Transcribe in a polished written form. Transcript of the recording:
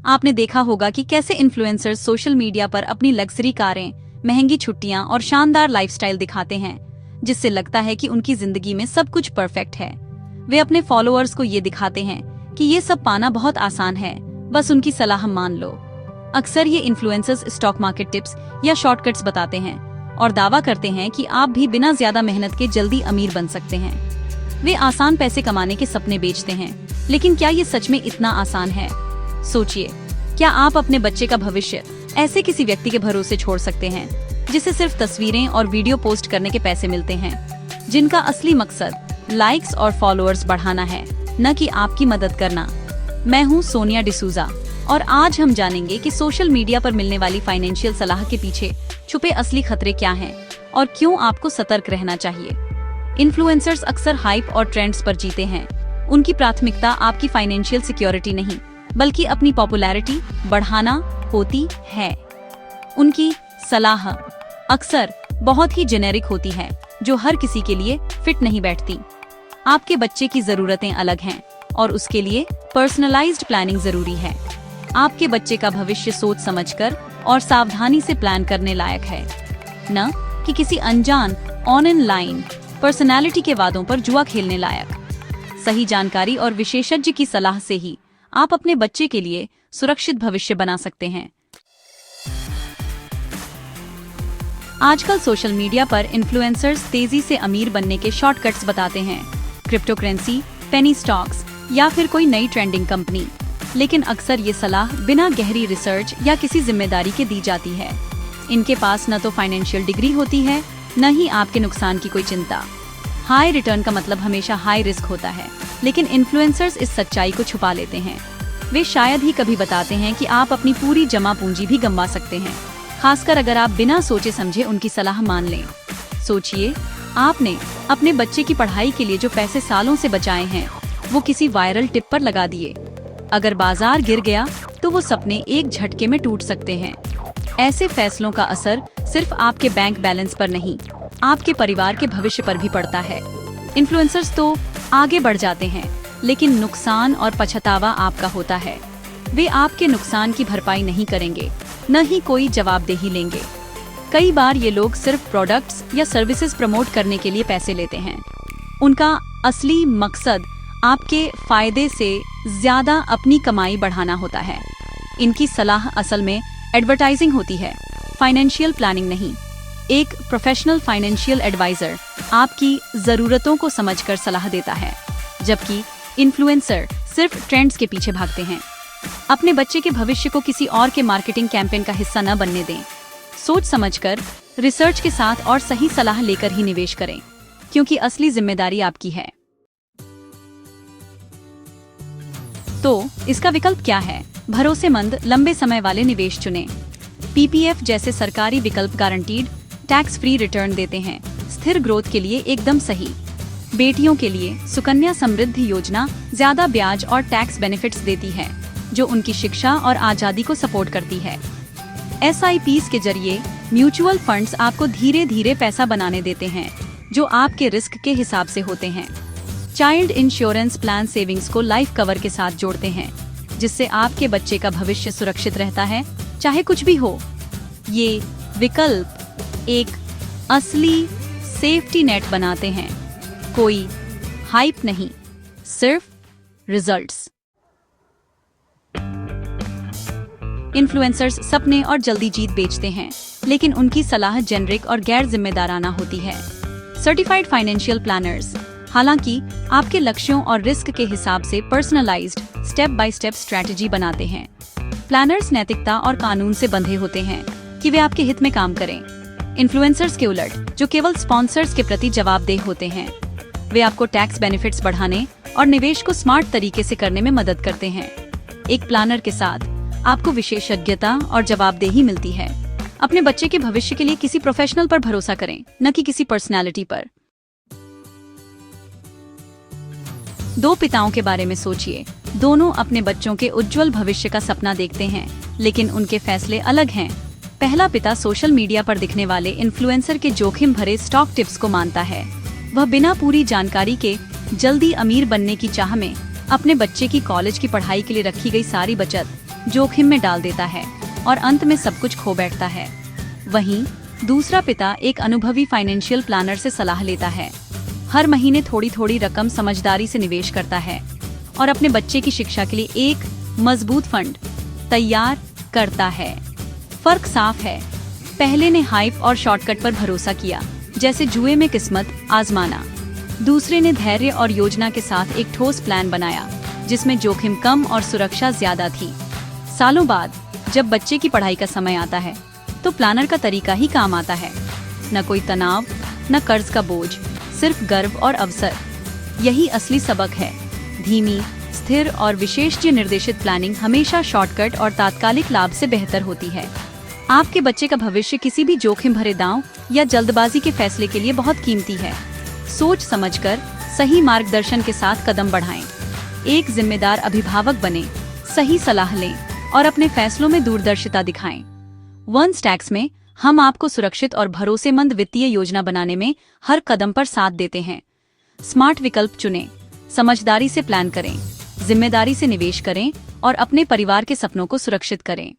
आपने देखा होगा कि कैसे इन्फ्लुएंसर्स सोशल मीडिया पर अपनी लग्जरी कारें, महंगी छुट्टियां और शानदार लाइफस्टाइल दिखाते हैं, जिससे लगता है कि उनकी जिंदगी में सब कुछ परफेक्ट है। वे अपने फॉलोअर्स को ये दिखाते हैं कि ये सब पाना बहुत आसान है, बस उनकी सलाह मान लो। अक्सर ये इन्फ्लुएंसर्स स्टॉक मार्केट टिप्स या शॉर्टकट्स बताते हैं और दावा करते हैं कि आप भी बिना ज्यादा मेहनत के जल्दी अमीर बन सकते हैं। वे आसान पैसे कमाने के सपने बेचते हैं, लेकिन क्या ये सच में इतना आसान है? सोचिए, क्या आप अपने बच्चे का भविष्य ऐसे किसी व्यक्ति के भरोसे छोड़ सकते हैं जिसे सिर्फ तस्वीरें और वीडियो पोस्ट करने के पैसे मिलते हैं, जिनका असली मकसद लाइक्स और फॉलोअर्स बढ़ाना है, न कि आपकी मदद करना? मैं हूँ सोनिया डिसूजा और आज हम जानेंगे कि सोशल मीडिया पर मिलने वाली फाइनेंशियल सलाह के पीछे छुपे असली खतरे क्या हैं और क्यों आपको सतर्क रहना चाहिए। इन्फ्लुएंसर्स अक्सर हाइप और ट्रेंड्स पर जीते हैं। उनकी प्राथमिकता आपकी फाइनेंशियल सिक्योरिटी नहीं, बल्कि अपनी पॉपुलैरिटी बढ़ाना होती है। उनकी सलाह अक्सर बहुत ही जेनेरिक होती है, जो हर किसी के लिए फिट नहीं बैठती। आपके बच्चे की जरूरतें अलग हैं और उसके लिए पर्सनलाइज्ड प्लानिंग जरूरी है। आपके बच्चे का भविष्य सोच समझकर और सावधानी से प्लान करने लायक है, न कि किसी अनजान ऑनलाइन पर्सनालिटी के वादों पर जुआ खेलने लायक। सही जानकारी और विशेषज्ञ की सलाह से ही आप अपने बच्चे के लिए सुरक्षित भविष्य बना सकते हैं। आजकल सोशल मीडिया पर इन्फ्लुएंसर्स तेजी से अमीर बनने के शॉर्टकट्स बताते हैं, क्रिप्टो करेंसी, पेनी स्टॉक्स या फिर कोई नई ट्रेंडिंग कंपनी। लेकिन अक्सर ये सलाह बिना गहरी रिसर्च या किसी जिम्मेदारी के दी जाती है। इनके पास न तो फाइनेंशियल डिग्री होती है, न ही आपके नुकसान की कोई चिंता। हाई रिटर्न का मतलब हमेशा हाई रिस्क होता है, लेकिन इन्फ्लुएंसर्स इस सच्चाई को छुपा लेते हैं। वे शायद ही कभी बताते हैं कि आप अपनी पूरी जमा पूंजी भी गंवा सकते हैं, खासकर अगर आप बिना सोचे समझे उनकी सलाह मान लें। सोचिए, आपने अपने बच्चे की पढ़ाई के लिए जो पैसे सालों से बचाए हैं, वो किसी वायरल टिप पर लगा दिए। अगर बाजार गिर गया तो वो सपने एक झटके में टूट सकते हैं। ऐसे फैसलों का असर सिर्फ आपके बैंक बैलेंस पर नहीं, आपके परिवार के भविष्य पर भी पड़ता है। इन्फ्लुएंसर्स तो आगे बढ़ जाते हैं, लेकिन नुकसान और पछतावा आपका होता है। वे आपके नुकसान की भरपाई नहीं करेंगे, न ही कोई जवाबदेही लेंगे। कई बार ये लोग सिर्फ प्रोडक्ट्स या सर्विसेज प्रमोट करने के लिए पैसे लेते हैं। उनका असली मकसद आपके फायदे से ज्यादा अपनी कमाई बढ़ाना होता है। इनकी सलाह असल में एडवर्टाइजिंग होती है, फाइनेंशियल प्लानिंग नहीं। एक प्रोफेशनल फाइनेंशियल एडवाइजर आपकी जरूरतों को समझकर सलाह देता है, जबकि इन्फ्लुएंसर सिर्फ ट्रेंड्स के पीछे भागते हैं। अपने बच्चे के भविष्य को किसी और के मार्केटिंग कैंपेन का हिस्सा न बनने दें। सोच समझकर, रिसर्च के साथ और सही सलाह लेकर ही निवेश करें, क्योंकि असली जिम्मेदारी आपकी है। तो इसका विकल्प क्या है? भरोसेमंद लंबे समय वाले निवेश चुनें। पीपीएफ जैसे सरकारी विकल्प गारंटीड टैक्स फ्री रिटर्न देते हैं, स्थिर ग्रोथ के लिए एकदम सही। बेटियों के लिए सुकन्या समृद्धि योजना ज्यादा ब्याज और टैक्स बेनिफिट्स देती है, जो उनकी शिक्षा और आजादी को सपोर्ट करती है। एसआईपीज के जरिए म्यूचुअल फंड्स आपको धीरे धीरे पैसा बनाने देते हैं, जो आपके रिस्क के हिसाब से होते हैं। चाइल्ड इंश्योरेंस प्लान सेविंग्स को लाइफ कवर के साथ जोड़ते हैं, जिससे आपके बच्चे का भविष्य सुरक्षित रहता है, चाहे कुछ भी हो। ये विकल्प एक असली सेफ्टी नेट बनाते हैं, कोई हाइप नहीं, सिर्फ रिजल्ट्स। इन्फ्लुएंसर्स सपने और जल्दी जीत बेचते हैं, लेकिन उनकी सलाह जेनरिक और गैर जिम्मेदाराना होती है। सर्टिफाइड फाइनेंशियल प्लानर्स हालांकि आपके लक्ष्यों और रिस्क के हिसाब से personalised step by step strategy बनाते हैं। प्लानर्स नैतिकता और कानून से बंधे होते हैं कि वे आपके हित में काम करें। इन्फ्लुएंसर्स के उलट, जो केवल स्पॉन्सर्स के प्रति जवाबदेह होते हैं, वे आपको टैक्स बेनिफिट्स बढ़ाने और निवेश को स्मार्ट तरीके से करने में मदद करते हैं। एक प्लानर के साथ आपको विशेषज्ञता और जवाबदेही मिलती है। अपने बच्चे के भविष्य के लिए किसी प्रोफेशनल पर भरोसा करें, न कि किसी पर्सनालिटी पर। दो पिताओं के बारे में सोचिए। दोनों अपने बच्चों के उज्जवल भविष्य का सपना देखते हैं, लेकिन उनके फैसले अलग हैं। पहला पिता सोशल मीडिया पर दिखने वाले इन्फ्लुएंसर के जोखिम भरे स्टॉक टिप्स को मानता है। वह बिना पूरी जानकारी के जल्दी अमीर बनने की चाह में अपने बच्चे की कॉलेज की पढ़ाई के लिए रखी गई सारी बचत जोखिम में डाल देता है और अंत में सब कुछ खो बैठता है। वहीं दूसरा पिता एक अनुभवी फाइनेंशियल प्लानर से सलाह लेता है, हर महीने थोड़ी थोड़ी रकम समझदारी से निवेश करता है और अपने बच्चे की शिक्षा के लिए एक मजबूत फंड तैयार करता है। फर्क साफ है, पहले ने हाइप और शॉर्टकट पर भरोसा किया, जैसे जुए में किस्मत आजमाना। दूसरे ने धैर्य और योजना के साथ एक ठोस प्लान बनाया, जिसमें जोखिम कम और सुरक्षा ज्यादा थी। सालों बाद जब बच्चे की पढ़ाई का समय आता है, तो प्लानर का तरीका ही काम आता है। न कोई तनाव, न कर्ज का बोझ, सिर्फ गर्व और अवसर। यही असली सबक है। धीमी, स्थिर और विशेषज्ञ निर्देशित प्लानिंग हमेशा शॉर्टकट और तात्कालिक लाभ से बेहतर होती है। आपके बच्चे का भविष्य किसी भी जोखिम भरे दांव या जल्दबाजी के फैसले के लिए बहुत कीमती है। सोच समझकर सही मार्गदर्शन के साथ कदम बढ़ाएं। एक जिम्मेदार अभिभावक बने, सही सलाह लें और अपने फैसलों में दूरदर्शिता दिखाएं। वन स्टैक्स में हम आपको सुरक्षित और भरोसेमंद वित्तीय योजना बनाने में हर कदम पर साथ देते हैं। स्मार्ट विकल्प चुनें, समझदारी से प्लान करें, जिम्मेदारी से निवेश करें और अपने परिवार के सपनों को सुरक्षित करें।